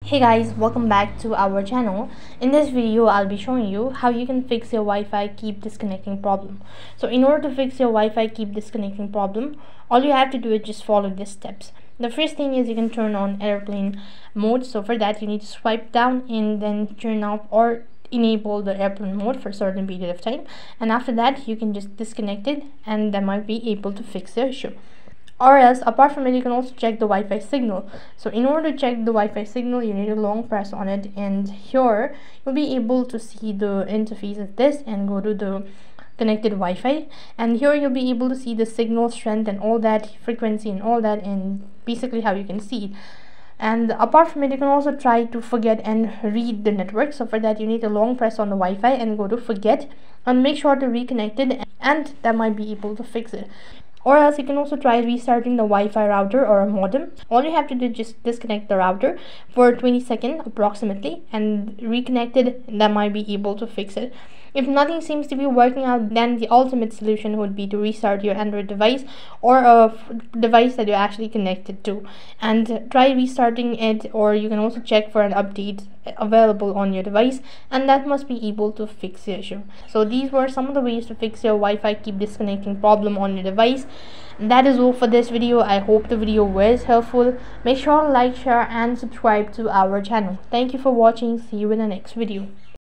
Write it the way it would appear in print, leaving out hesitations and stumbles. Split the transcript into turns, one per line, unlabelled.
Hey guys, welcome back to our channel. In this video, I'll be showing you how you can fix your Wi-Fi keep disconnecting problem. So in order to fix your Wi-Fi keep disconnecting problem, all you have to do is just follow these steps. The first thing is you can turn on airplane mode. So for that, you need to swipe down and then turn off or enable the airplane mode for a certain period of time. And after that, you can just disconnect it and that might be able to fix the issue. Or else, apart from it, you can also check the Wi-Fi signal. So in order to check the Wi-Fi signal, you need a long press on it, and here you'll be able to see the interface of this and go to the connected Wi-Fi, and here you'll be able to see the signal strength and all that, frequency and all that, and basically how you can see it. And apart from it, you can also try to forget and read the network. So for that, you need a long press on the Wi-Fi and go to forget and make sure to reconnect it, and that might be able to fix it. Or else you can also try restarting the Wi-Fi router or a modem. All you have to do is just disconnect the router for 20 seconds approximately and reconnect it, and that might be able to fix it. If nothing seems to be working out, then the ultimate solution would be to restart your Android device or a device that you're actually connected to, and try restarting it, or you can also check for an update available on your device, and that must be able to fix the issue. So these were some of the ways to fix your Wi-Fi keep disconnecting problem on your device. That is all for this video. I hope the video was helpful. Make sure to like, share and subscribe to our channel. Thank you for watching. See you in the next video.